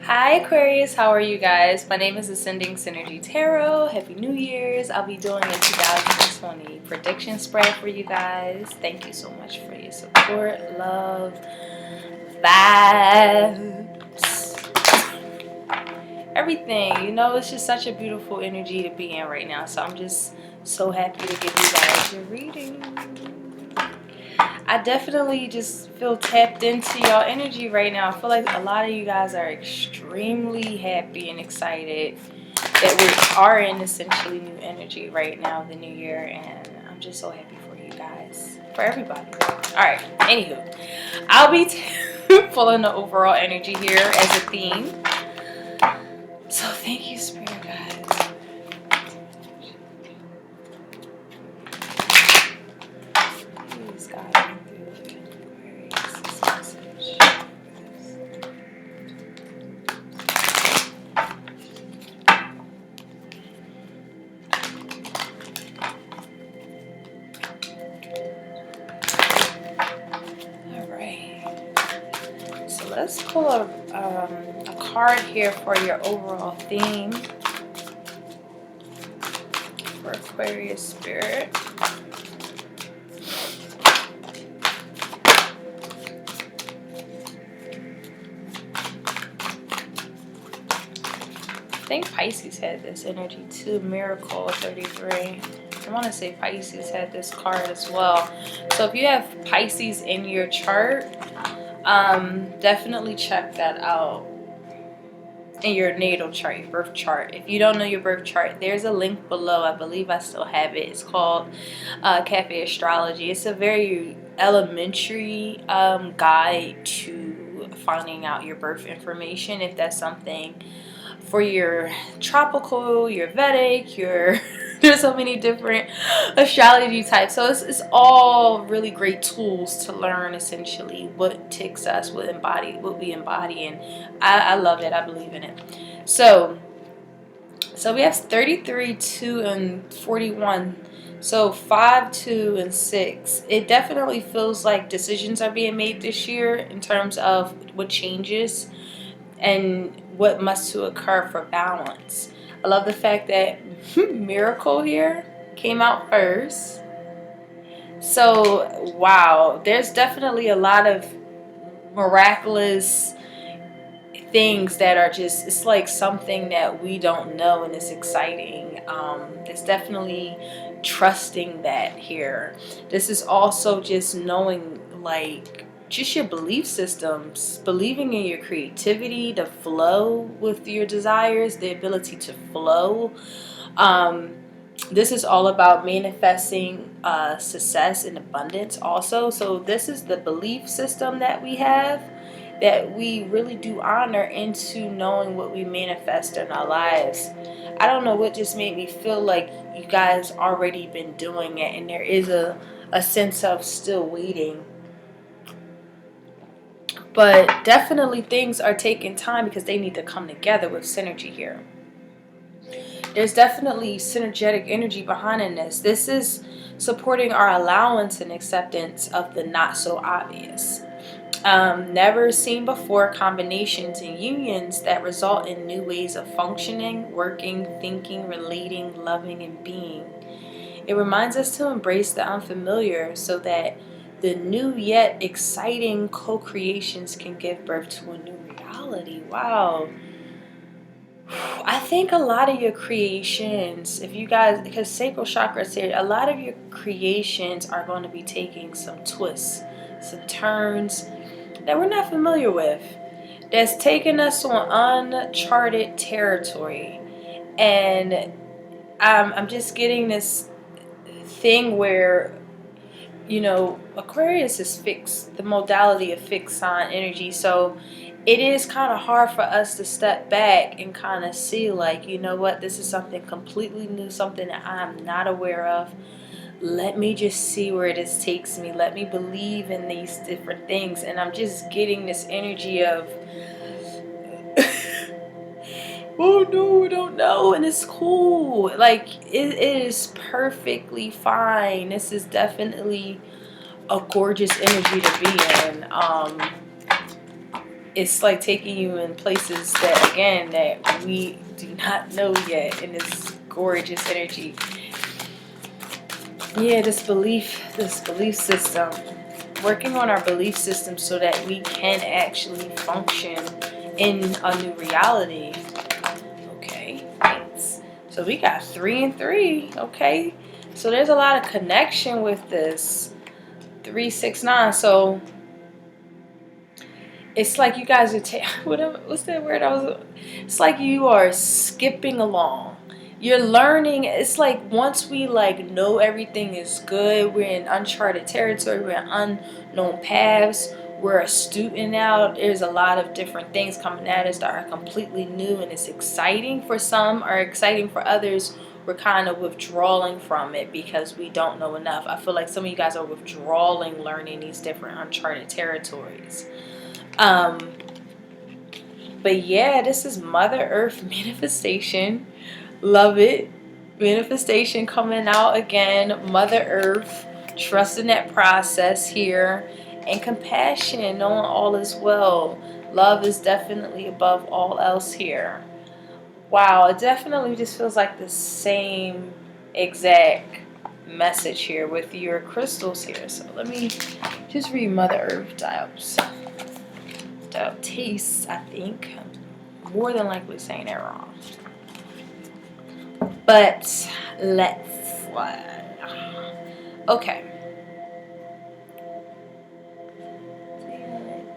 Hi Aquarius, how are you guys? My name is Ascending Synergy Tarot. Happy New Year's. I'll be doing a 2020 prediction spread for you guys. Thank you so much for your support, love, vibes, everything. You know, it's just such a beautiful energy to be in right now. So I'm just so happy to give you guys your reading. I definitely just feel tapped into y'all energy right now. I feel like a lot of you guys are extremely happy and excited that we are in essentially new energy right now, the new year, and I'm just so happy for you guys, for everybody. All right, anywho, I'll be pulling the overall energy here as a theme. So thank you, Spirit guides. Please guide me through Aquarius' message. So let's pull a card here for your overall theme for Aquarius spirit. I think Pisces had this energy too. Miracle 33. I want to say Pisces had this card as well. So if you have Pisces in your chart, definitely check that out in your natal chart, your birth chart. If you don't know your birth chart, there's a link below. I believe I still have it. It's called Cafe Astrology. It's a very elementary guide to finding out your birth information, if that's something for your tropical, your Vedic, your there's so many different astrology types. So it's all really great tools to learn essentially what ticks us, what we embody, and I love it. I believe in it. So we have 33, 2, and 41. So 5, 2, and 6. It definitely feels like decisions are being made this year in terms of what changes and what must to occur for balance. I love the fact that Miracle here came out first. So wow, there's definitely a lot of miraculous things that are just, it's like something that we don't know, and it's exciting. It's definitely trusting that here. This is also just knowing, like, just your belief systems, believing in your creativity, the flow with your desires, the ability to flow. This is all about manifesting success and abundance also. So this is the belief system that we have, that we really do honor into knowing what we manifest in our lives. I don't know what just made me feel like you guys already been doing it, and there is a sense of still waiting. But definitely things are taking time because they need to come together with synergy here. There's definitely synergetic energy behind this. This is supporting our allowance and acceptance of the not so obvious. Never seen before combinations and unions that result in new ways of functioning, working, thinking, relating, loving, and being. It reminds us to embrace the unfamiliar so that the new yet exciting co-creations can give birth to a new reality. Wow. I think a lot of your creations, if you guys, because sacral chakra said, a lot of your creations are going to be taking some twists, some turns that we're not familiar with, that's taking us on uncharted territory. And I'm just getting this thing where, you know, Aquarius is fixed, the modality of fixed sign energy. So it is kind of hard for us to step back and kind of see, like, you know what, this is something completely new, something that I'm not aware of. Let me just see where this takes me. Let me believe in these different things. And I'm just getting this energy of oh no, I don't know, and it's cool. Like, it is perfectly fine. This is definitely a gorgeous energy to be in. it's like taking you in places that, again, that we do not know yet in this gorgeous energy. Yeah, this belief system. Working on our belief system so that we can actually function in a new reality. Okay, thanks. So we got 3 and 3. Okay, so there's a lot of connection with this 3, 6, 9. So it's like you guys are what's that word? It's like you are skipping along. You're learning. It's like once we like know everything is good, we're in uncharted territory, we're in unknown paths, we're a student now. There's a lot of different things coming at us that are completely new, and it's exciting for some, or exciting for others. We're kind of withdrawing from it because we don't know enough. I feel like some of you guys are withdrawing, learning these different uncharted territories. But yeah, this is Mother Earth manifestation. Love it. Manifestation coming out again. Mother Earth, trusting that process here, and compassion, knowing all is well. Love is definitely above all else here. Wow, it definitely just feels like the same exact message here with your crystals here. So let me just read Mother Earth types. Taste, I think. More than likely saying it wrong. But let's okay.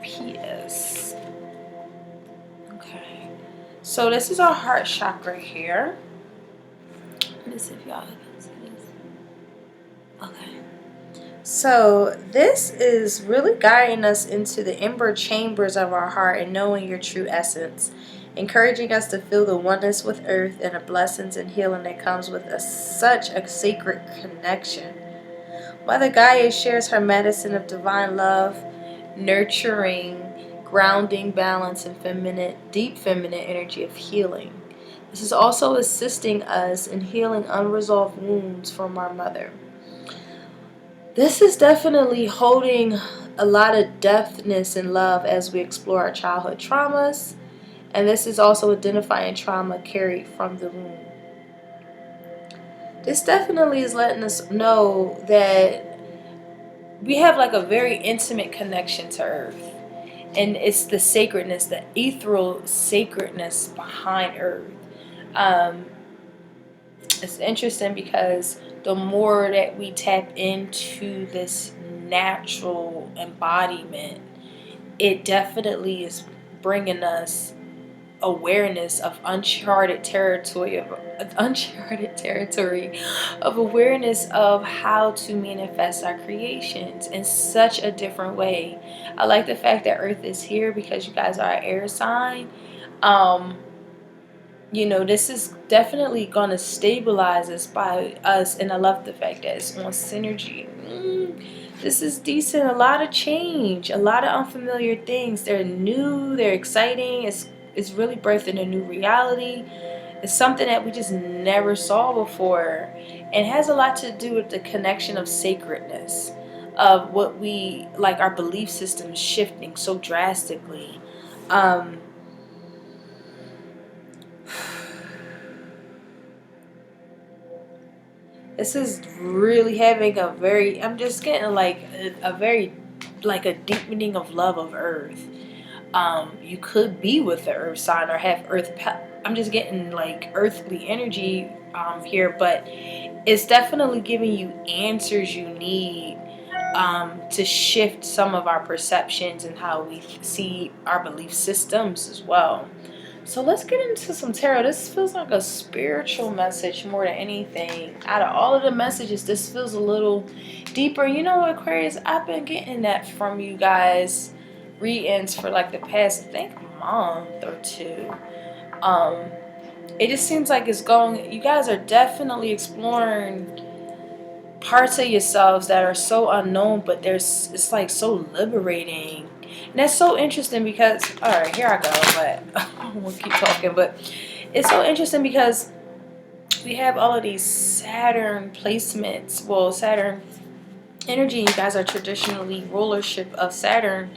PS. Okay. So this is our heart chakra here. Let me see if y'all can see this. Okay. So this is really guiding us into the inner chambers of our heart and knowing your true essence, encouraging us to feel the oneness with earth and the blessings and healing that comes with such a sacred connection. Mother Gaia shares her medicine of divine love, nurturing, grounding, balance, and deep feminine energy of healing. This is also assisting us in healing unresolved wounds from our mother. This is definitely holding a lot of depthness and love as we explore our childhood traumas. And this is also identifying trauma carried from the womb. This definitely is letting us know that we have like a very intimate connection to Earth. And it's the sacredness, the ethereal sacredness behind Earth. It's interesting because the more that we tap into this natural embodiment, it definitely is bringing us awareness of uncharted territory of awareness of how to manifest our creations in such a different way. I like the fact that Earth is here because you guys are an air sign. You know, this is definitely going to stabilize us, and I love the fact that it's on synergy. This is decent. A lot of change, a lot of unfamiliar things. They're new, they're exciting. It's really birthing a new reality. It's something that we just never saw before, and it has a lot to do with the connection of sacredness, of what we like, our belief system shifting so drastically. This is really having a very, I'm just getting like a very, like a deepening of love of Earth. You could be with the Earth sign or have Earth, I'm just getting like earthly energy here, but it's definitely giving you answers you need to shift some of our perceptions and how we see our belief systems as well. So let's get into some tarot. This feels like a spiritual message more than anything. Out of all of the messages, this feels a little deeper. You know what, Aquarius? I've been getting that from you guys readings for like the past, I think, month or two. It just seems like it's going, you guys are definitely exploring parts of yourselves that are so unknown, but it's like so liberating. And that's so interesting because, all right, here I go, but I won't keep talking, but it's so interesting because we have all of these Saturn placements. Well, Saturn energy, you guys are traditionally rulership of Saturn,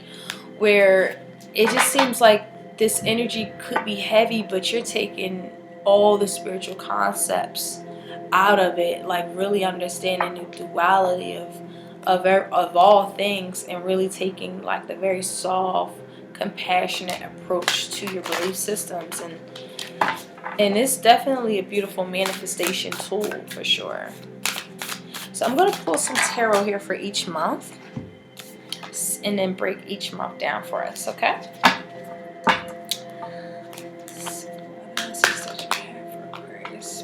where it just seems like this energy could be heavy, but you're taking all the spiritual concepts out of it, like really understanding the duality of all things, and really taking like the very soft, compassionate approach to your belief systems. And it's definitely a beautiful manifestation tool for sure. So I'm going to pull some tarot here for each month and then break each month down for us, okay? So, what else is that you have for Aquarius?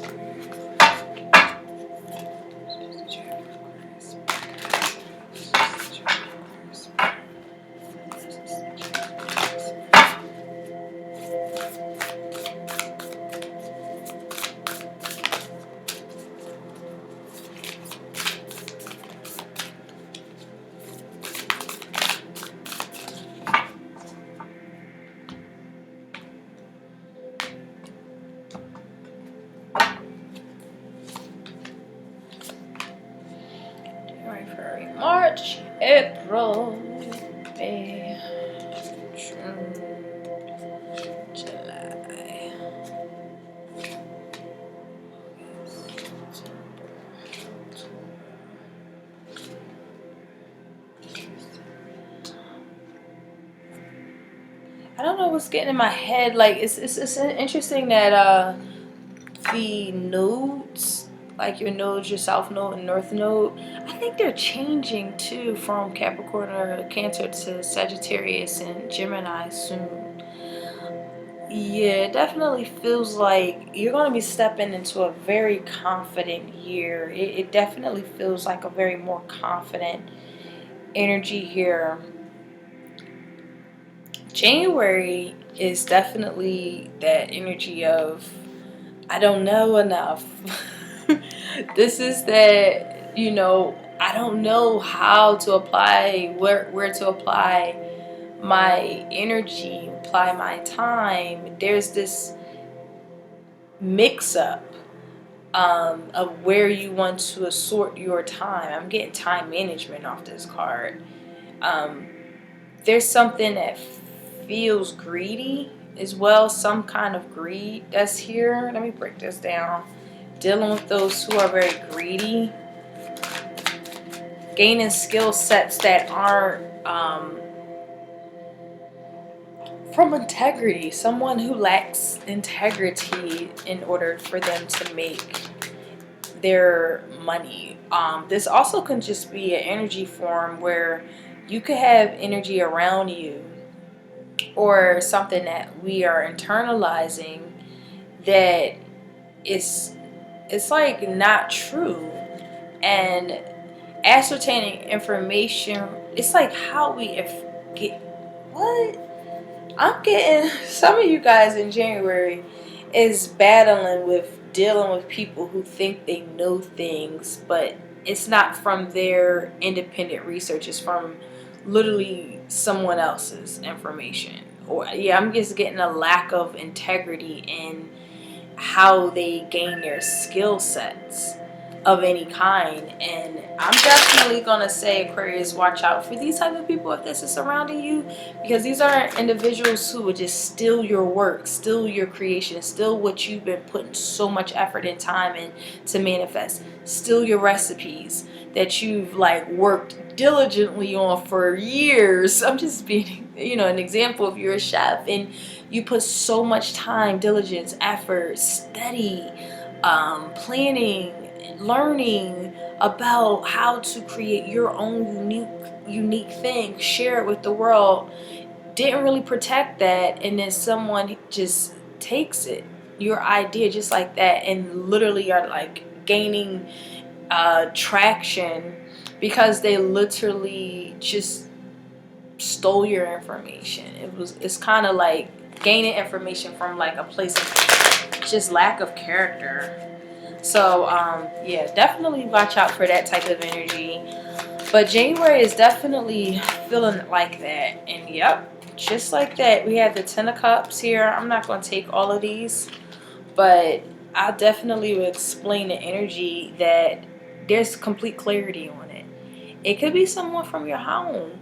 February, March, April, May, June, July, August, September, I don't know what's getting in my head. Like it's interesting that the nodes, like your nodes, your south node and north node, I think they're changing too from Capricorn or Cancer to Sagittarius and Gemini soon. Yeah, it definitely feels like you're going to be stepping into a very confident year. It definitely feels like a very more confident energy here. January is definitely that energy of, I don't know enough. This is that, I don't know how to apply, where to apply my energy, apply my time. There's this mix up of where you want to assort your time. I'm getting time management off this card. There's something that feels greedy as well, some kind of greed that's here. Let me break this down. Dealing with those who are very greedy, gaining skill sets that aren't from integrity. Someone who lacks integrity in order for them to make their money. This also can just be an energy form where you could have energy around you or something that we are internalizing that it's like not true, and ascertaining information, it's like how we get what I'm getting. Some of you guys in January is battling with dealing with people who think they know things, but it's not from their independent research. It's from literally someone else's information. Or yeah, I'm just getting a lack of integrity in how they gain their skill sets of any kind. And I'm definitely gonna say, Aquarius, watch out for these type of people if this is surrounding you, because these are individuals who would just steal your work, steal your creation, steal what you've been putting so much effort and time in to manifest, steal your recipes that you've like worked diligently on for years. I'm just being, an example. If you're a chef and you put so much time, diligence, effort, study, planning, learning about how to create your own unique thing, share it with the world, didn't really protect that, and then someone just takes it, your idea, just like that, and literally are like gaining traction because they literally just stole your information. It's kind of like gaining information from like a place of just lack of character. So yeah, definitely watch out for that type of energy. But January is definitely feeling like that. And yep, just like that, we have the Ten of Cups here. I'm not going to take all of these, but I definitely will explain the energy that there's complete clarity on it. It could be someone from your home,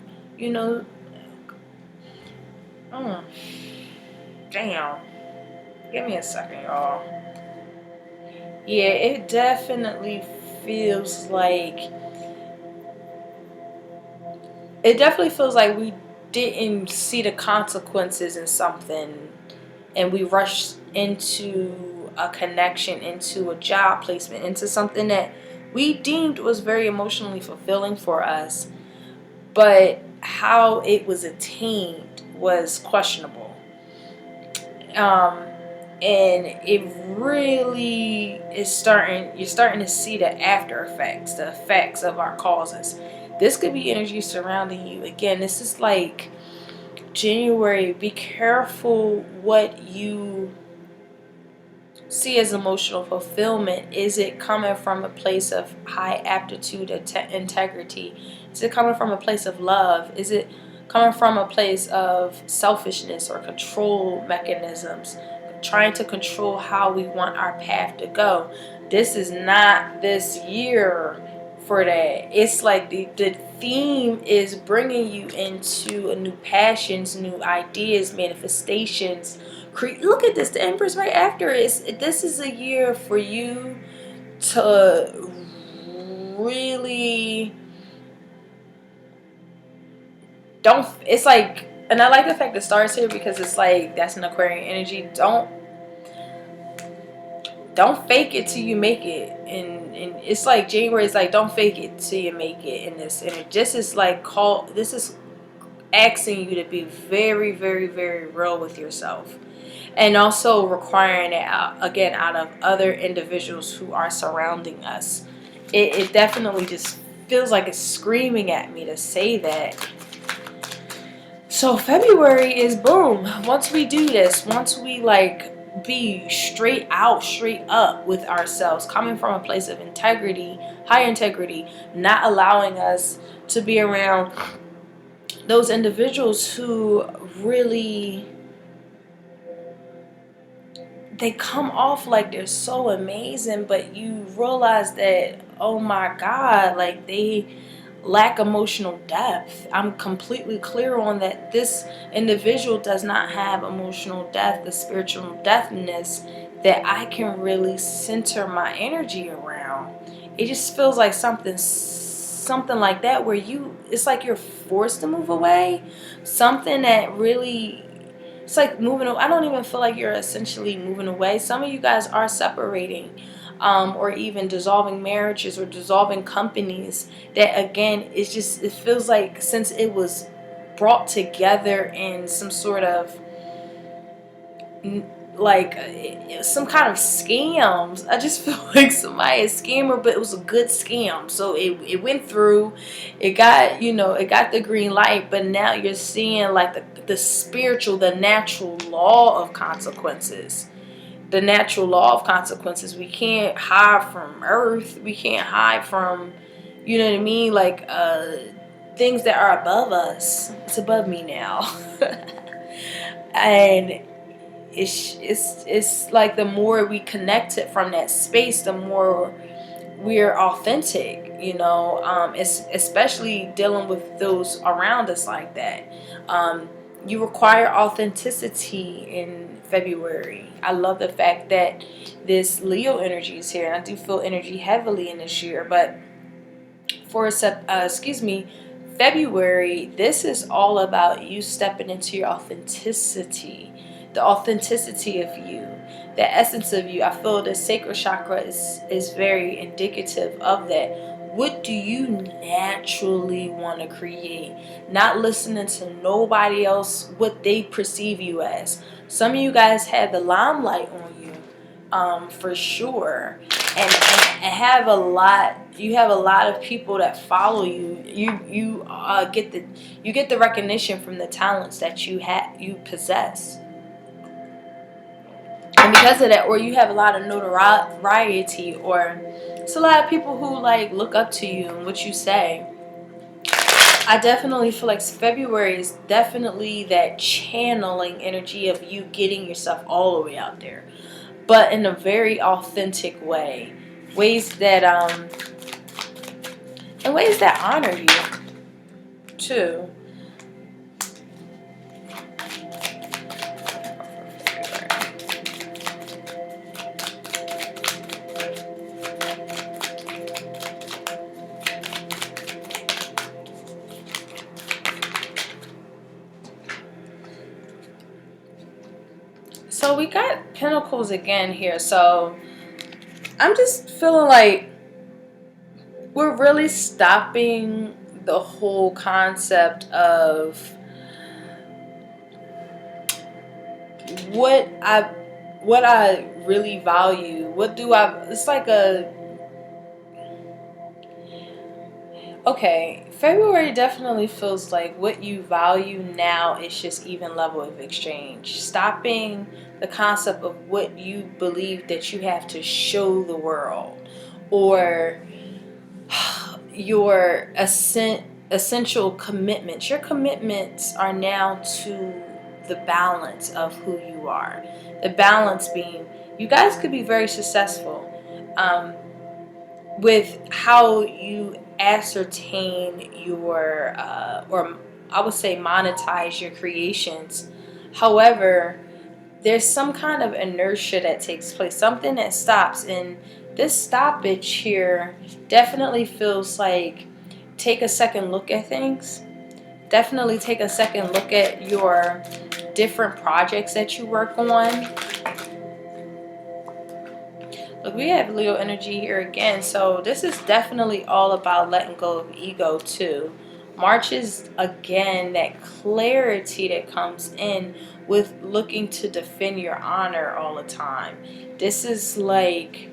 Damn. Give me a second, y'all. Yeah, it definitely feels like we didn't see the consequences in something, and we rushed into a connection, into a job placement, into something that we deemed was very emotionally fulfilling for us, but how it was attained was questionable. And it really is you're starting to see the after effects, the effects of our causes. This could be energy surrounding you. Again, this is like January. Be careful what you see as emotional fulfillment. Is it coming from a place of high aptitude, integrity? Is it coming from a place of love? Is it coming from a place of selfishness or control mechanisms, trying to control how we want our path to go? This is not this year for that. It's like the theme is bringing you into a new passions, new ideas, manifestations. Look at this, the Empress right after it. This is a year for you to really don't. It's like, and I like the fact that stars here because it's like that's an Aquarian energy. Don't fake it till you make it, and it's like January is like don't fake it till you make it in this. And this is like this is asking you to be very, very, very real with yourself. And also requiring it out of other individuals who are surrounding us. It definitely just feels like it's screaming at me to say that. So February is boom. Once we do this, once we like be straight up with ourselves, coming from a place of integrity, high integrity, not allowing us to be around those individuals who really, they come off like they're so amazing, but you realize that, oh my God, like they lack emotional depth. I'm completely clear on that. This individual does not have emotional depth, the spiritual depthness that I can really center my energy around. It just feels like something like that where it's like you're forced to move away. Something that really, it's like moving away. I don't even feel like you're essentially moving away. Some of you guys are separating, or even dissolving marriages or dissolving companies. That again, it feels like since it was brought together in some sort of like some kind of scams. I just feel like somebody is a scammer, but it was a good scam. So it went through, it got the green light, but now you're seeing like the spiritual, the natural law of consequences. The natural law of consequences. We can't hide from earth. We can't hide from, you know what I mean? Like things that are above us. It's above me now. And it's like the more we connect it from that space, the more we're authentic, it's especially dealing with those around us like that. You require authenticity in February. I love the fact that this Leo energy is here, and I do feel energy heavily in this year, but for February, this is all about you stepping into your authenticity, the authenticity of you, the essence of you. I feel the sacral chakra is very indicative of that. What do you naturally want to create? Not listening to nobody else, what they perceive you as. Some of you guys have the limelight on you, for sure, and have a lot. You have a lot of people that follow you. You get the recognition from the talents that you possess. And because of that, or you have a lot of notoriety, or it's a lot of people who like look up to you and what you say. I definitely feel like February is definitely that channeling energy of you getting yourself all the way out there, but in a very authentic way. Ways that honor you too. So we got Pentacles again here. So I'm just feeling like we're really stopping the whole concept of what I really value. What do I, it's like a, okay, February definitely feels like what you value now is just even level of exchange. Stopping the concept of what you believe that you have to show the world, or your essential commitments. Your commitments are now to the balance of who you are. The balance being, you guys could be very successful with how you ascertain your, or I would say monetize your creations. However, there's some kind of inertia that takes place, something that stops, and this stoppage here definitely feels like take a second look at things. Definitely take a second look at your different projects that you work on. Look, we have Leo energy here again, so this is definitely all about letting go of ego too. March is again that clarity that comes in with looking to defend your honor all the time. This is like,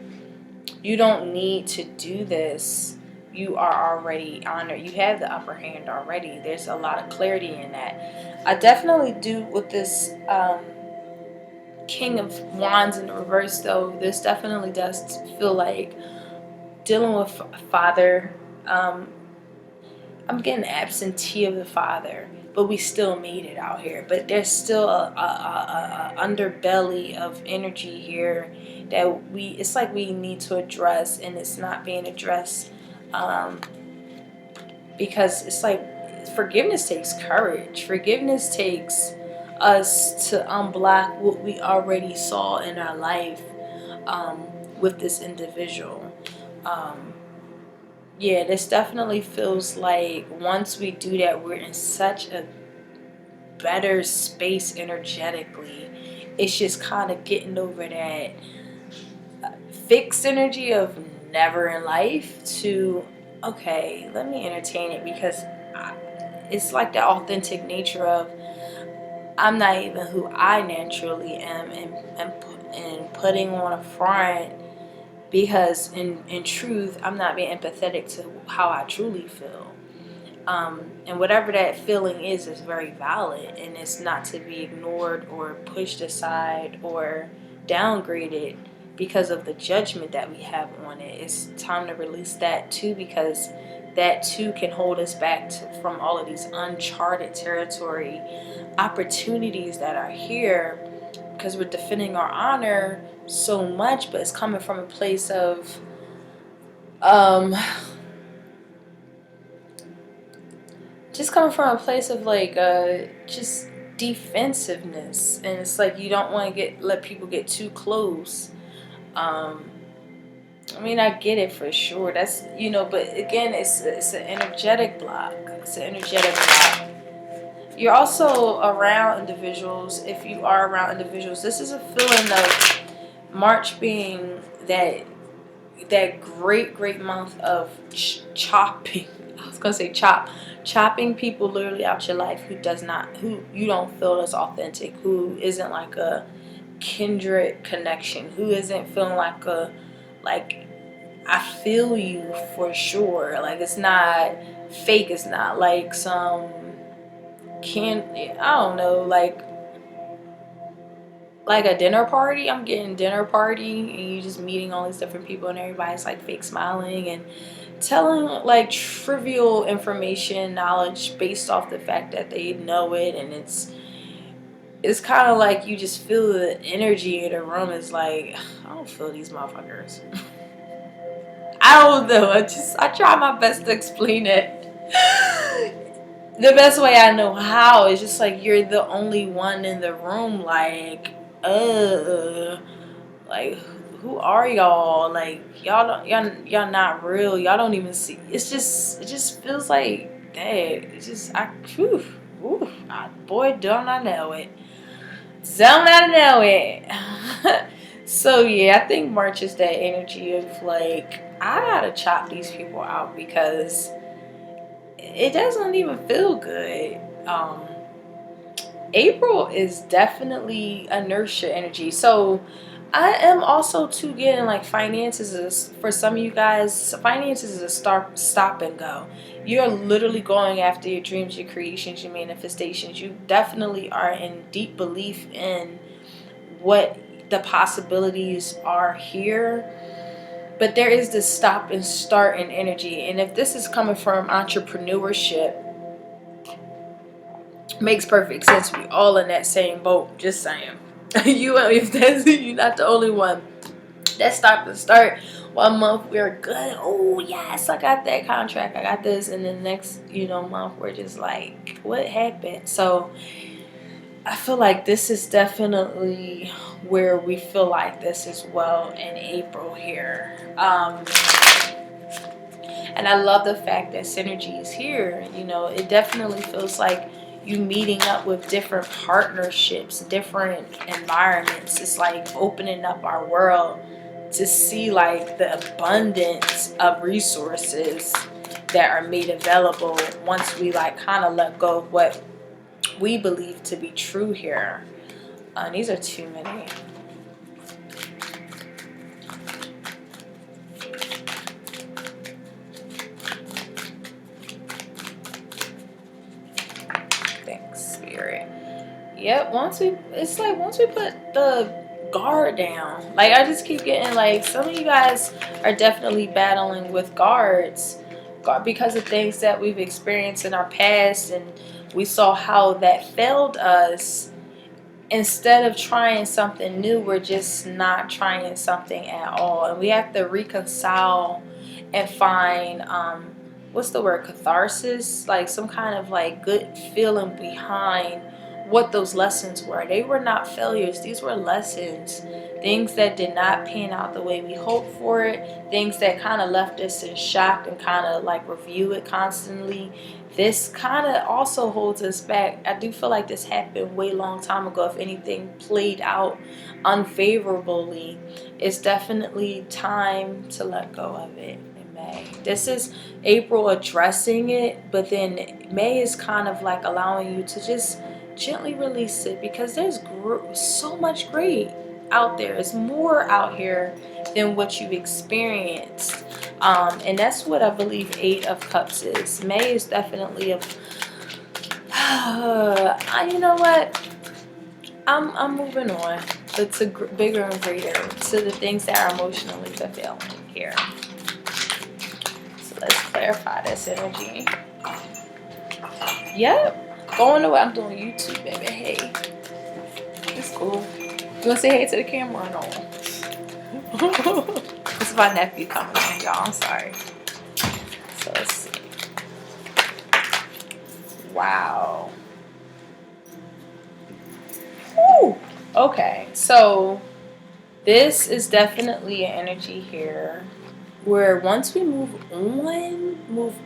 you don't need to do this. You are already honored. You have the upper hand already. There's a lot of clarity in that. I definitely do with this King of Wands in the reverse, though. This definitely does feel like dealing with father. I'm getting absentee of the father, but we still made it out here. But there's still a underbelly of energy here that it's like we need to address, and it's not being addressed, because it's like forgiveness takes courage. Forgiveness takes us to unblock what we already saw in our life with this individual. Yeah, this definitely feels like once we do that, we're in such a better space energetically. It's just kind of getting over that fixed energy of never in life to, okay, let me entertain it, because it's like the authentic nature of, I'm not even who I naturally am, and putting on a front, because in truth, I'm not being empathetic to how I truly feel. And whatever that feeling is very valid, and it's not to be ignored or pushed aside or downgraded because of the judgment that we have on it. It's time to release that too, because that too can hold us back from all of these uncharted territory opportunities that are here, because we're defending our honor so much, but it's coming from a place of just coming from a place of like just defensiveness, and it's like you don't want to let people get too close. I mean, I get it for sure, that's, but again, it's an energetic block. It's an energetic block. You're also around individuals. If you are around individuals, this is a feeling of March being that great month of chopping. I was gonna say chopping people literally out your life who you don't feel is authentic, who isn't like a kindred connection, who isn't feeling like I feel you for sure. Like, it's not fake. It's not like some I don't know, like a dinner party. I'm getting dinner party, and you just meeting all these different people, and everybody's like fake smiling and telling like trivial information, knowledge based off the fact that they know it, and it's kind of like you just feel the energy in the room is like, I don't feel these motherfuckers. I don't know. I try my best to explain it the best way I know how. It's just like you're the only one in the room. Like who are y'all? Like y'all not real. Y'all don't even see. It just feels like that. It's just boy, don't I know it. Don't I know it. So yeah, I think March is that energy of like, I gotta chop these people out because it doesn't even feel good. April is definitely a nurture energy. So I am also too getting like finances is, for some of you guys, finances is a stop and go. You're literally going after your dreams, your creations, your manifestations. You definitely are in deep belief in what the possibilities are here. But there is this stop and start in energy. And if this is coming from entrepreneurship, makes perfect sense. We all in that same boat. Just saying. If that's, you're not the only one. That stop and start. 1 month we're good. Oh yes, I got that contract. I got this, and then next, month we're just like, what happened? So I feel like this is definitely where we feel like this as well in April here. And I love the fact that synergy is here. It definitely feels like you meeting up with different partnerships, different environments. It's like opening up our world to see like the abundance of resources that are made available once we like kind of let go of what we believe to be true here. These are too many. Thanks, Spirit. Yep, once we put the guard down, like I just keep getting like some of you guys are definitely battling with guards because of things that we've experienced in our past, and we saw how that failed us. Instead of trying something new, we're just not trying something at all, and we have to reconcile and find what's the word, catharsis, like some kind of like good feeling behind what those lessons were. They were not failures, these were lessons, things that did not pan out the way we hoped for it, things that kind of left us in shock and kind of like review it constantly. This kind of also holds us back. I do feel like this happened way long time ago. If anything played out unfavorably, it's definitely time to let go of it in May. This is April addressing it, but then May is kind of like allowing you to just gently release it, because there's so much great out there. It's more out here than what you've experienced. And that's what I believe 8 of Cups is. May is definitely a you know what, I'm moving on, but to bigger and greater, to the things that are emotionally fulfilling here. So let's clarify this energy. Yep, going away. I'm doing YouTube, baby. Hey, it's cool. You wanna say hey to the camera or no? This is my nephew coming in, y'all. I'm sorry. So let's see. Wow. Whew. Okay, so this is definitely an energy here where once we move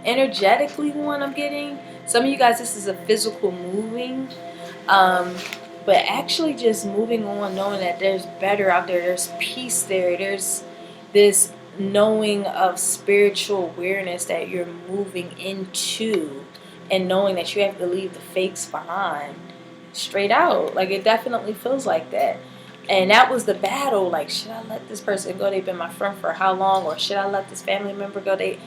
energetically on, I'm getting some of you guys, this is a physical moving, but actually just moving on, knowing that there's better out there, there's peace there, there's this knowing of spiritual awareness that you're moving into, and knowing that you have to leave the fakes behind. Straight out, like it definitely feels like that. And that was the battle, like, should I let this person go? They've been my friend for how long? Or should I let this family member go? They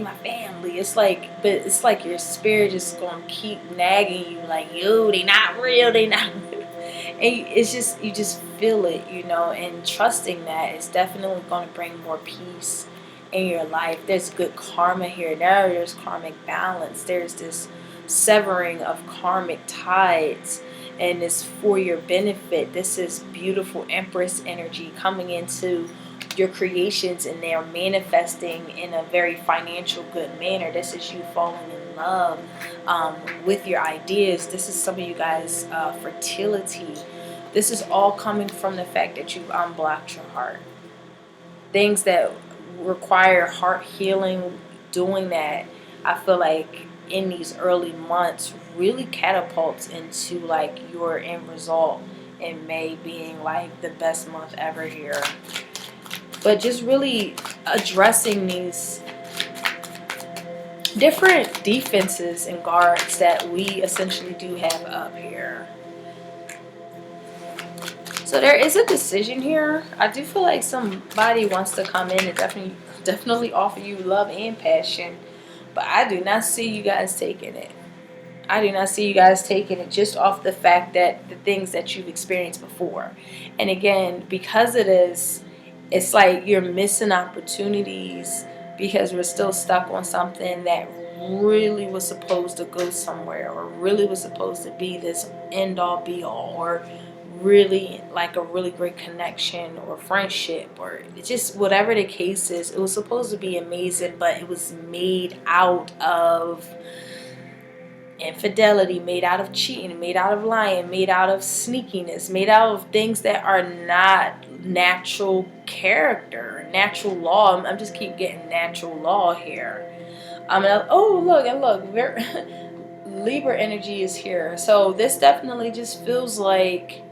my family. It's like, but it's like your spirit just gonna keep nagging you, like, yo, they not real, they not real. And it's just, you just feel it, and trusting that is definitely going to bring more peace in your life. There's good karma here. There's karmic balance. There's this severing of karmic tides, and it's for your benefit. This is beautiful Empress energy coming into your creations, and they're manifesting in a very financial good manner. This is you falling in love with your ideas. This is some of you guys fertility. This is all coming from the fact that you've unblocked your heart. Things that require heart healing, doing that, I feel like in these early months really catapults into like your end result in May being like the best month ever here. But just really addressing these different defenses and guards that we essentially do have up here. So there is a decision here. I do feel like somebody wants to come in and definitely offer you love and passion. But I do not see you guys taking it. I do not see you guys taking it just off the fact that the things that you've experienced before. And again, because it is, it's like you're missing opportunities because we're still stuck on something that really was supposed to go somewhere, or really was supposed to be this end all be all, or really like a really great connection or friendship, or just whatever the case is. It was supposed to be amazing, but it was made out of infidelity, made out of cheating, made out of lying, made out of sneakiness, made out of things that are not natural character, natural law. I'm just keep getting natural law here. Oh look, and look, Libra energy is here. So this definitely just feels like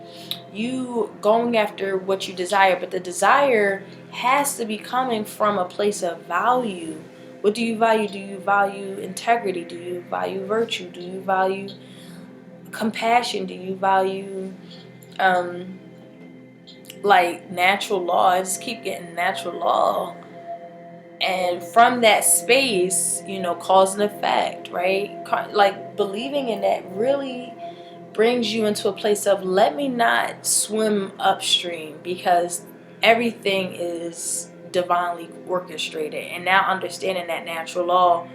you going after what you desire, but the desire has to be coming from a place of value. What do you value? Do you value integrity? Do you value virtue? Do you value compassion? Do you value like natural law? I just keep getting natural law. And from that space, you know, cause and effect, right? Like believing in that really brings you into a place of, let me not swim upstream, because everything is divinely orchestrated. And now understanding that natural law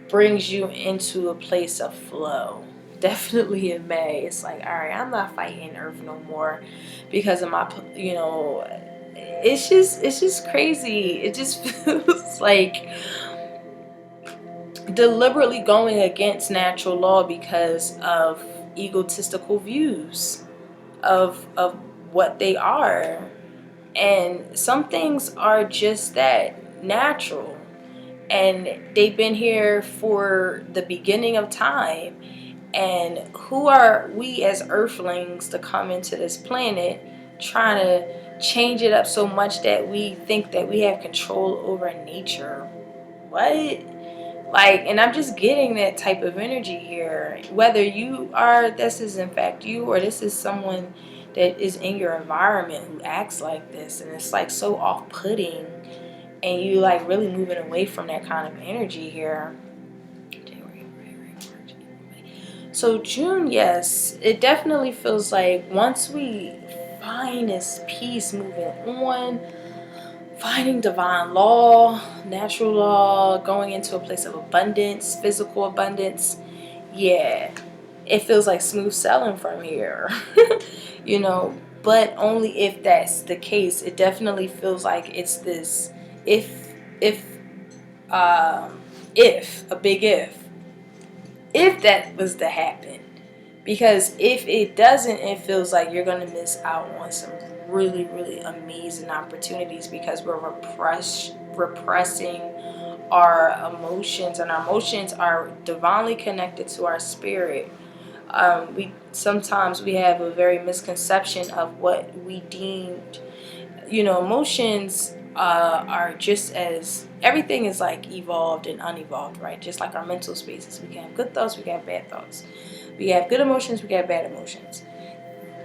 brings you into a place of flow. Definitely in May, it's like, all right, I'm not fighting Earth no more because of my, you know, it's just crazy. It just feels like deliberately going against natural law because of egotistical views of what they are. And some things are just that, natural, and they've been here for the beginning of time. And who are we as earthlings to come into this planet trying to change it up so much that we think that we have control over nature? What? Like, and I'm just getting that type of energy here. Whether you are, this is in fact you, or this is someone that is in your environment who acts like this, and it's like so off-putting, and you like really moving away from that kind of energy here. So June, yes, it definitely feels like once we find this peace moving on, finding divine law, natural law, going into a place of abundance, physical abundance, yeah, it feels like smooth sailing from here. You know, but only if that's the case. It definitely feels like it's this if a big if that was to happen. Because if it doesn't, it feels like you're going to miss out on some really, really amazing opportunities, because we're repressing our emotions, and our emotions are divinely connected to our spirit. We sometimes we have a very misconception of what we deemed, you know, emotions are just as, everything is like evolved and unevolved, right? Just like our mental spaces, we can have good thoughts, we can have bad thoughts. We have good emotions, we have bad emotions.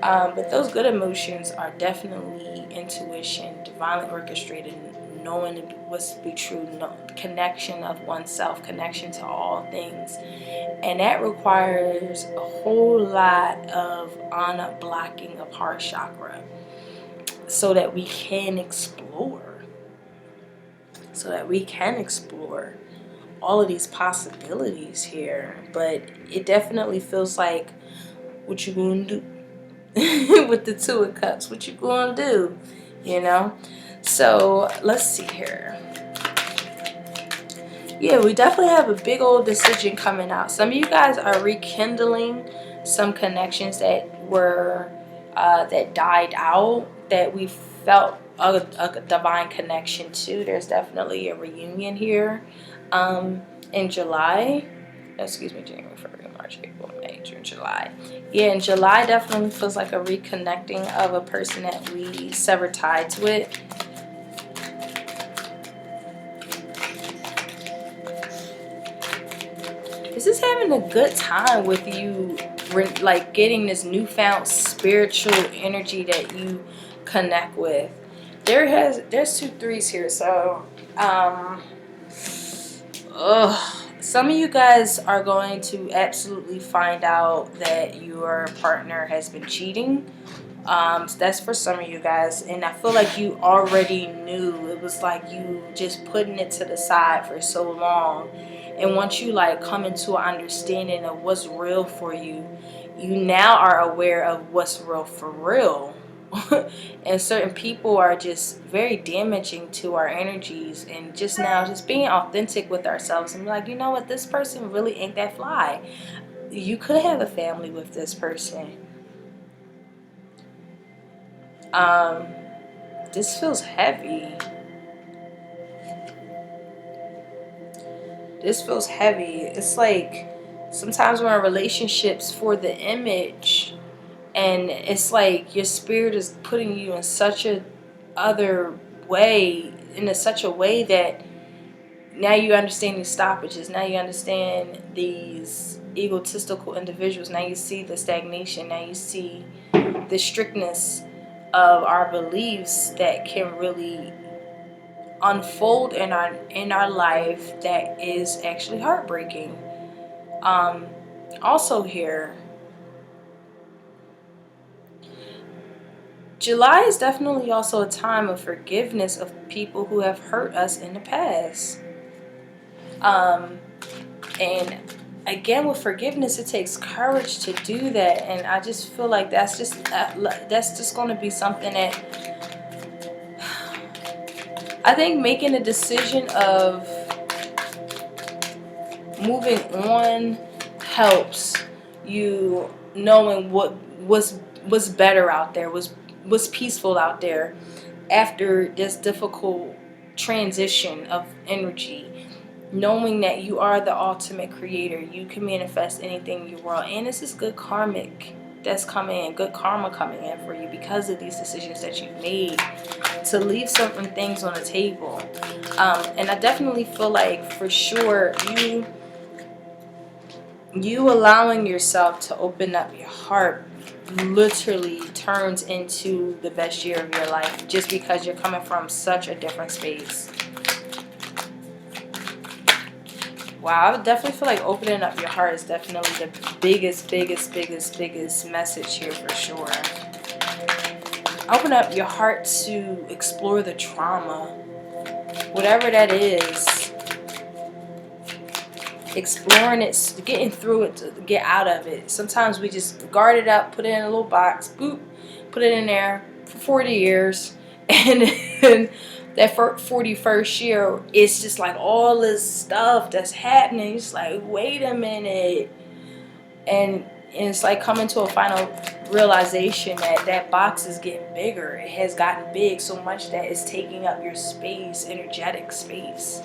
But those good emotions are definitely intuition, divinely orchestrated, knowing what's to be true, connection of oneself, connection to all things. And that requires a whole lot of unblocking of heart chakra so that we can explore. All of these possibilities here. But it definitely feels like, what you gonna do? With the Two of Cups, what you gonna do? You know? So let's see here. Yeah, we definitely have a big old decision coming out. Some of you guys are rekindling some connections that were that died out, that we felt a divine connection to. There's definitely a reunion here in July. Excuse me, January, February, March, April, May, June, July. Yeah, in July definitely feels like a reconnecting of a person that we severed ties with. This is having a good time with you, like getting this newfound spiritual energy that you connect with. There's 2 3s here, so some of you guys are going to absolutely find out that your partner has been cheating. So that's for some of you guys, and I feel like you already knew. It was like you just putting it to the side for so long, and once you like come into an understanding of what's real for you, you now are aware of what's real for real. And certain people are just very damaging to our energies, and just now just being authentic with ourselves and be like, you know what, this person really ain't that fly. You could have a family with this person. This feels heavy. This feels heavy. It's like sometimes we're in relationships for the image, and it's like your spirit is putting you in such a other way, in such a way that now you understand these stoppages. Now you understand these egotistical individuals. Now you see the stagnation. Now you see the strictness of our beliefs that can really unfold in our life, that is actually heartbreaking. Also here, July is definitely also a time of forgiveness of people who have hurt us in the past. And again, with forgiveness, it takes courage to do that, and I just feel like that's just going to be something that I think making a decision of moving on helps you, knowing what's better out there, was peaceful out there after this difficult transition of energy. Knowing that you are the ultimate creator, you can manifest anything you want, and this is good karmic that's coming in, good karma coming in for you because of these decisions that you've made to leave certain things on the table. And I definitely feel like for sure you allowing yourself to open up your heart literally turns into the best year of your life, just because you're coming from such a different space. Wow, I would definitely feel like opening up your heart is definitely the biggest message here for sure. Open up your heart to explore the trauma, whatever that is. Exploring it, getting through it to get out of it. Sometimes we just guard it up, put it in a little box, boop, put it in there for 40 years, and then that 41st year, it's just like all this stuff that's happening. It's like, wait a minute. And it's like coming to a final realization that that box is getting bigger. It has gotten big so much that it's taking up your space, energetic space.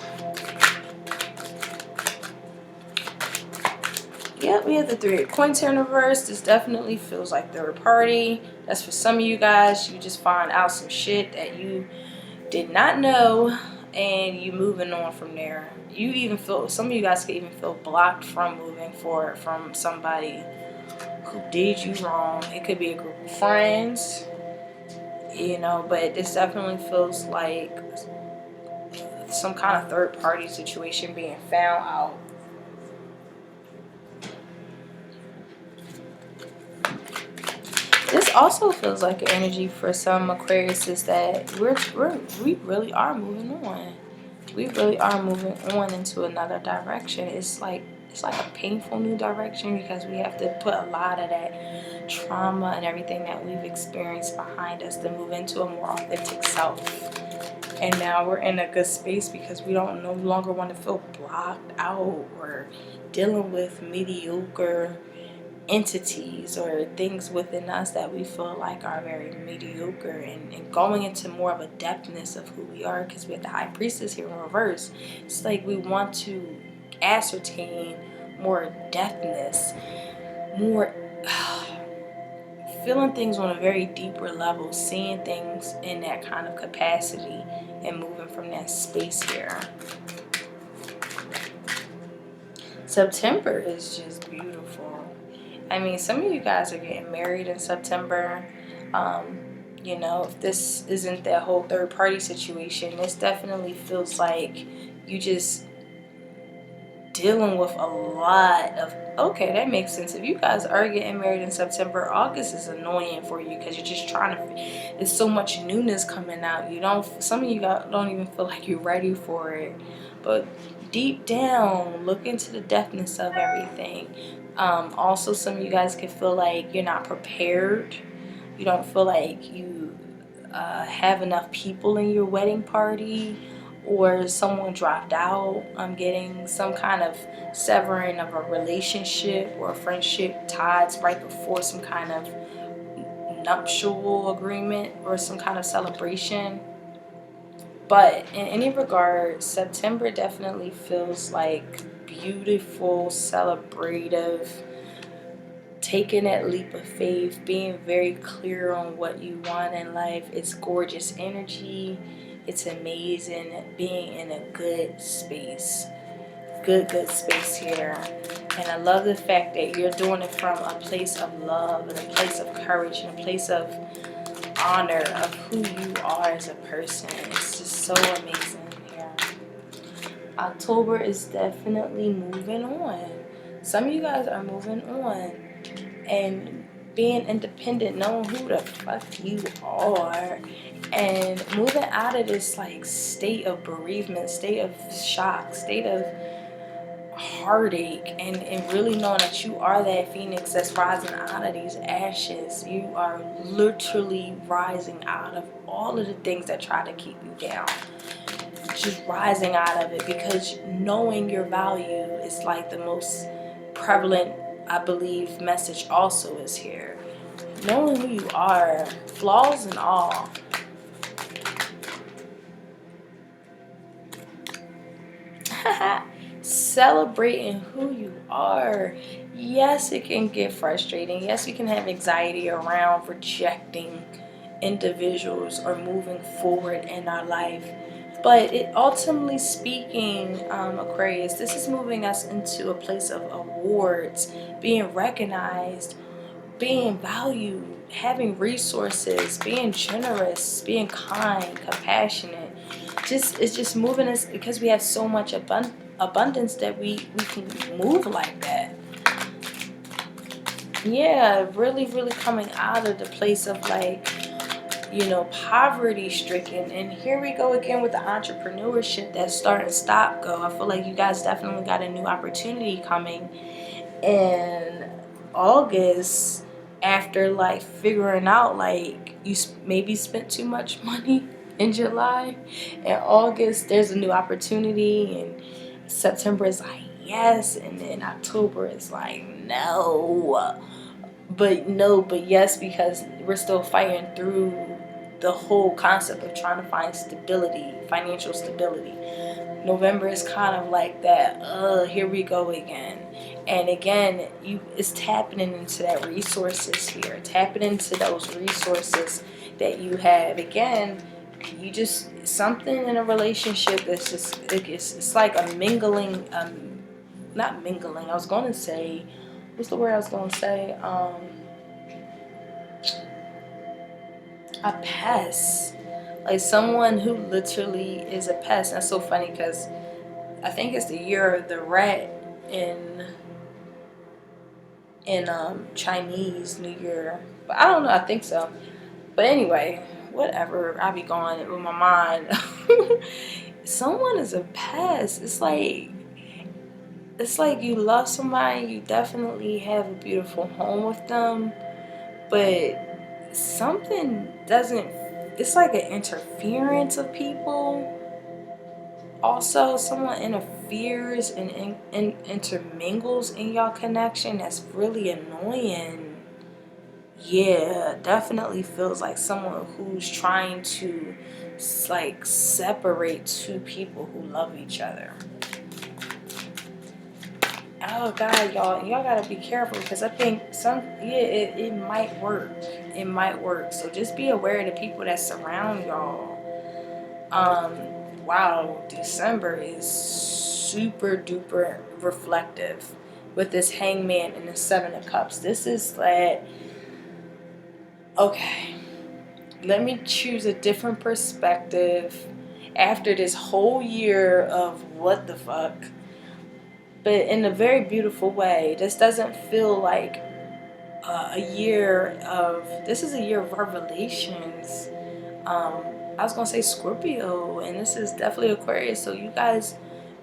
Yep, we have the 3 of coins here in reverse. This definitely feels like third party. That's for some of you guys. You just find out some shit that you did not know, and you moving on from there. You even feel, some of you guys could even feel blocked from moving forward from somebody who did you wrong. It could be a group of friends, you know, but this definitely feels like some kind of third party situation being found out. This also feels like an energy for some Aquarius is that we really are moving on. We really are moving on into another direction. It's like a painful new direction, because we have to put a lot of that trauma and everything that we've experienced behind us to move into a more authentic self. And now we're in a good space because we don't no longer want to feel blocked out or dealing with mediocre entities or things within us that we feel like are very mediocre, and going into more of a depthness of who we are, because we have the High Priestess here in reverse. It's like we want to ascertain more depthness, more feeling things on a very deeper level, seeing things in that kind of capacity and moving from that space here. September is just beautiful. I mean, some of you guys are getting married in September. You know, if this isn't that whole third party situation, this definitely feels like you just dealing with a lot of, okay, that makes sense. If you guys are getting married in September, August is annoying for you because you're just trying to, there's so much newness coming out. You don't, some of you guys don't even feel like you're ready for it. But deep down, look into the depthness of everything. Also, some of you guys can feel like you're not prepared. You don't feel like you have enough people in your wedding party, or someone dropped out. I'm getting some kind of severing of a relationship or a friendship ties right before some kind of nuptial agreement or some kind of celebration. But in any regard, September definitely feels like beautiful, celebrative, taking that leap of faith, being very clear on what you want in life. It's gorgeous energy. It's amazing being in a good space. Good space here. And I love the fact that you're doing it from a place of love and a place of courage and a place of honor of who you are as a person. It's just so amazing here. October is definitely moving on. Some of you guys are moving on and being independent, knowing who the fuck you are, and moving out of this like state of bereavement, state of shock, state of heartache, and really knowing that you are that phoenix that's rising out of these ashes. You are literally rising out of all of the things that try to keep you down. Just rising out of it, because knowing your value is like the most prevalent, I believe, message also is here. Knowing who you are, flaws and all. Celebrating who you are. Yes, it can get frustrating. Yes, we can have anxiety around rejecting individuals or moving forward in our life. But it ultimately speaking, Aquarius, this is moving us into a place of awards, being recognized, being valued, having resources, being generous, being kind, compassionate. It's just moving us because we have so much abundance that we can move like that. Yeah, really coming out of the place of like, you know, poverty stricken. And here we go again with the entrepreneurship, that start and stop go. I feel like you guys definitely got a new opportunity coming in August, after like figuring out like you maybe spent too much money in July. In August there's a new opportunity, and September is like yes, and then October is like no, but yes, because we're still fighting through the whole concept of trying to find stability, financial stability. November is kind of like that, here we go again. And again, it's tapping into that resources here, tapping into those resources that you have. Again, you just, something in a relationship that's just, it's like a mingling, not mingling, I was going to say, what's the word I was going to say? A pest. Like someone who literally is a pest. That's so funny because I think it's the year of the rat in Chinese New Year. But I don't know, I think so. But anyway, whatever. I be going with my mind. Someone is a pest. It's like you love somebody, you definitely have a beautiful home with them, but something doesn't, it's like an interference of people. Also, someone interferes and intermingles in y'all connection that's really annoying. Yeah, definitely feels like someone who's trying to like separate two people who love each other. Oh God, y'all gotta be careful, because I think it might work. It might work. So just be aware of the people that surround y'all. Wow, December is super duper reflective with this Hangman and the Seven of Cups. This is that, okay, let me choose a different perspective after this whole year of what the fuck, but in a very beautiful way. This doesn't feel like this is a year of revelations. I was gonna say Scorpio, and this is definitely Aquarius, so you guys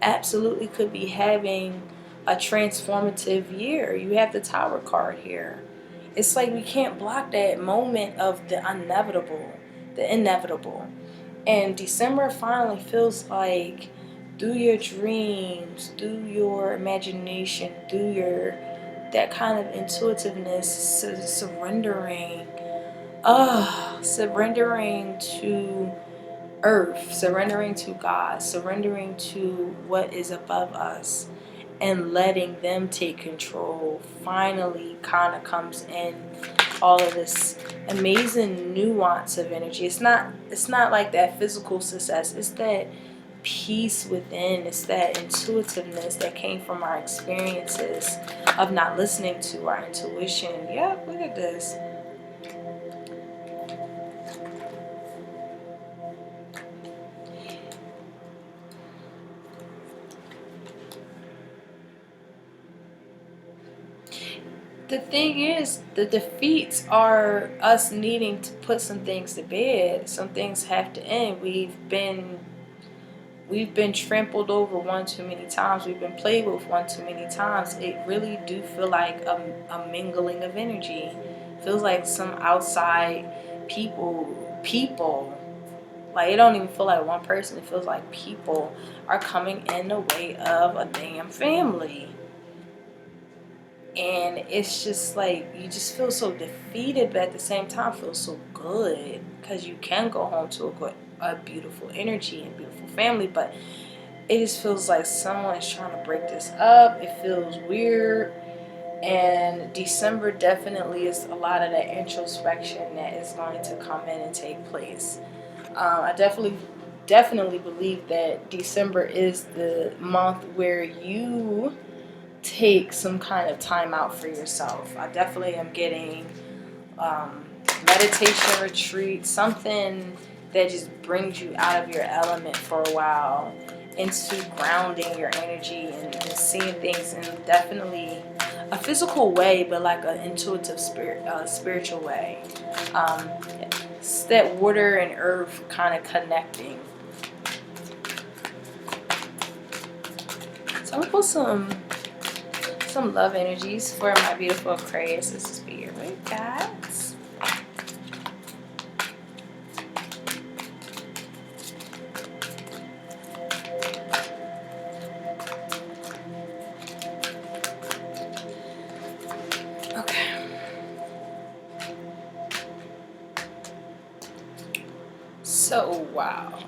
absolutely could be having a transformative year. You have the Tower card here. It's like we can't block that moment of the inevitable, and December finally feels like, through your dreams, through your imagination, through your that kind of intuitiveness, surrendering, surrendering to earth, surrendering to God, surrendering to what is above us, and letting them take control finally kind of comes in. All of this amazing nuance of energy. It's not like that physical success. It's that peace within. It's that intuitiveness that came from our experiences of not listening to our intuition. Yep, look at this. The thing is, the defeats are us needing to put some things to bed. Some things have to end. We've been trampled over one too many times. We've been played with one too many times. It really do feel like a mingling of energy. It feels like some outside people. Like, it don't even feel like one person. It feels like people are coming in the way of a damn family. And it's just like, you just feel so defeated, but at the same time feel so good, because you can go home to a beautiful energy and beautiful family. But it just feels like someone is trying to break this up. It feels weird. And December definitely is a lot of that introspection that is going to come in and take place. I definitely believe that December is the month where you take some kind of time out for yourself. I definitely am getting meditation retreat, something that just brings you out of your element for a while, into grounding your energy and seeing things in definitely a physical way, but like an intuitive spiritual way. It's that water and earth kind of connecting. So I'm gonna put some love energies for my beautiful Aquarius spirit guides. Okay. So, wow.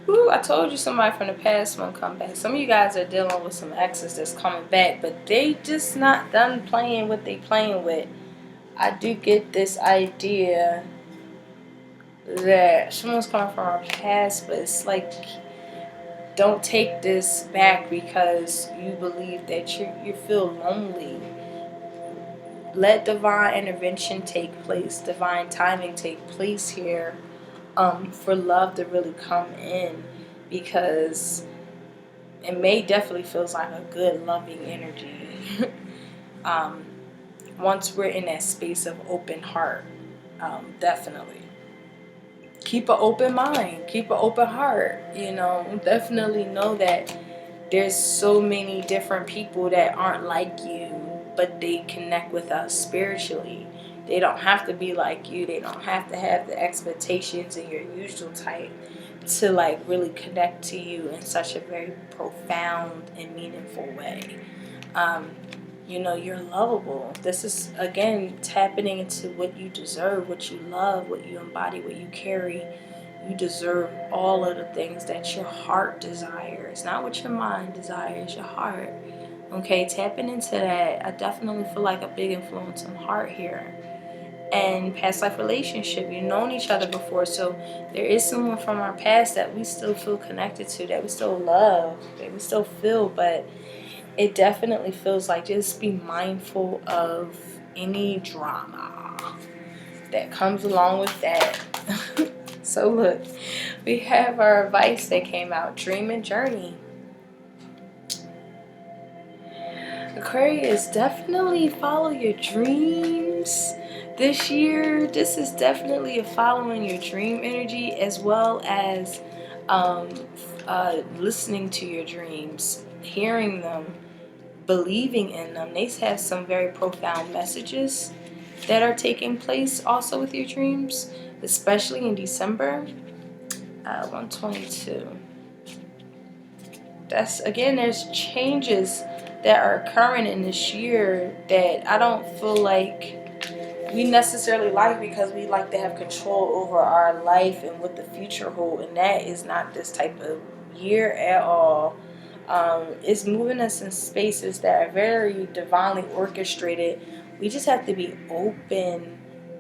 Ooh, I told you somebody from the past won't come back. Some of you guys are dealing with some exes that's coming back, but they just not done playing what they playing with. I do get this idea that someone's coming from our past, but it's like, don't take this back because you believe that you feel lonely. Let divine intervention take place, divine timing take place here, for love to really come in, because it may definitely feels like a good loving energy. Once we're in that space of open heart, definitely keep an open mind, keep an open heart. Definitely know that there's so many different people that aren't like you, but they connect with us spiritually. They don't have to be like you. They don't have to have the expectations in your usual type to like really connect to you in such a very profound and meaningful way. You're lovable. This is, again, tapping into what you deserve, what you love, what you embody, what you carry. You deserve all of the things that your heart desires, not what your mind desires, your heart. Okay, tapping into that, I definitely feel like a big influence on heart here. And past life relationship, you've known each other before, so there is someone from our past that we still feel connected to, that we still love, that we still feel. But it definitely feels like just be mindful of any drama that comes along with that. So look, we have our advice that came out, dream and journey. Aquarius, definitely follow your dreams this year. This is definitely a following your dream energy, as well as listening to your dreams, hearing them, believing in them. They have some very profound messages that are taking place also with your dreams, especially in December. 122. That's, again, there's changes that are occurring in this year that I don't feel like we necessarily like, because we like to have control over our life and what the future holds, and that is not this type of year at all. It's moving us in spaces that are very divinely orchestrated. We just have to be open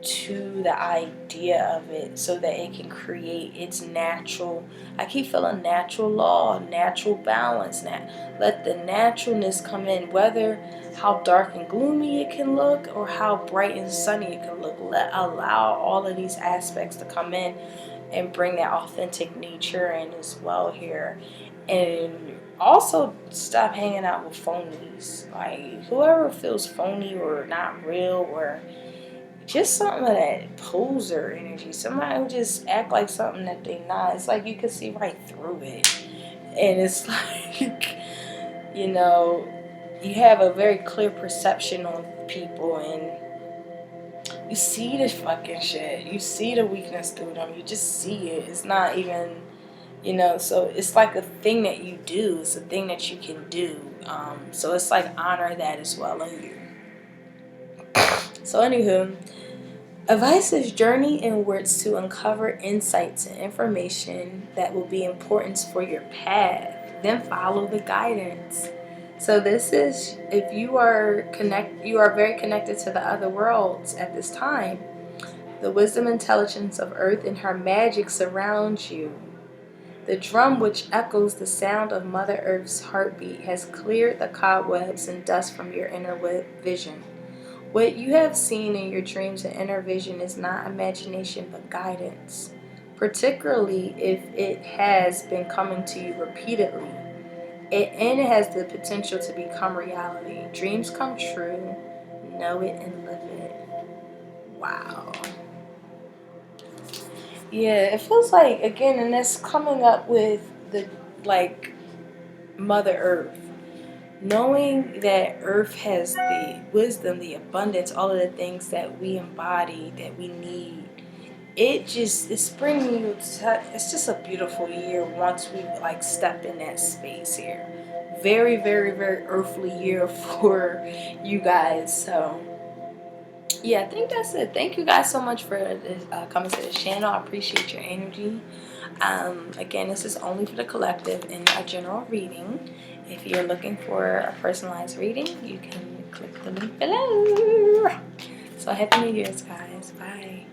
to the idea of it so that it can create its natural, I keep feeling natural law, natural balance. Let the naturalness come in, whether how dark and gloomy it can look or how bright and sunny it can look. Allow all of these aspects to come in and bring that authentic nature in as well here. And also stop hanging out with phonies. Like, whoever feels phony or not real, or just something of that poser energy, somebody who just act like something that they not. It's like you can see right through it. And it's like, you know, you have a very clear perception on people, and you see this fucking shit. You see the weakness through them. You just see it. It's not even, so it's like a thing that you do. It's a thing that you can do. So it's like, honor that as well in you. So anywho, advice is journey inwards to uncover insights and information that will be important for your path. Then follow the guidance. So this is, if you are very connected to the other worlds at this time. The wisdom intelligence of earth and her magic surrounds you. The drum, which echoes the sound of Mother Earth's heartbeat, has cleared the cobwebs and dust from your inner vision. What you have seen in your dreams and inner vision is not imagination but guidance, particularly if it has been coming to you repeatedly. And it has the potential to become reality. Dreams come true. Know it and live it. Wow. Yeah, it feels like, again, and that's coming up with the, like, Mother Earth. Knowing that Earth has the wisdom, the abundance, all of the things that we embody, that we need. It's bringing you to, it's just a beautiful year once we like step in that space here. Very, very, very earthly year for you guys. So yeah, I think that's it. Thank you guys so much for coming to this channel. I appreciate your energy. Again, this is only for the collective and a general reading. If you're looking for a personalized reading, you can click the link below. So happy New Year's, guys. Bye.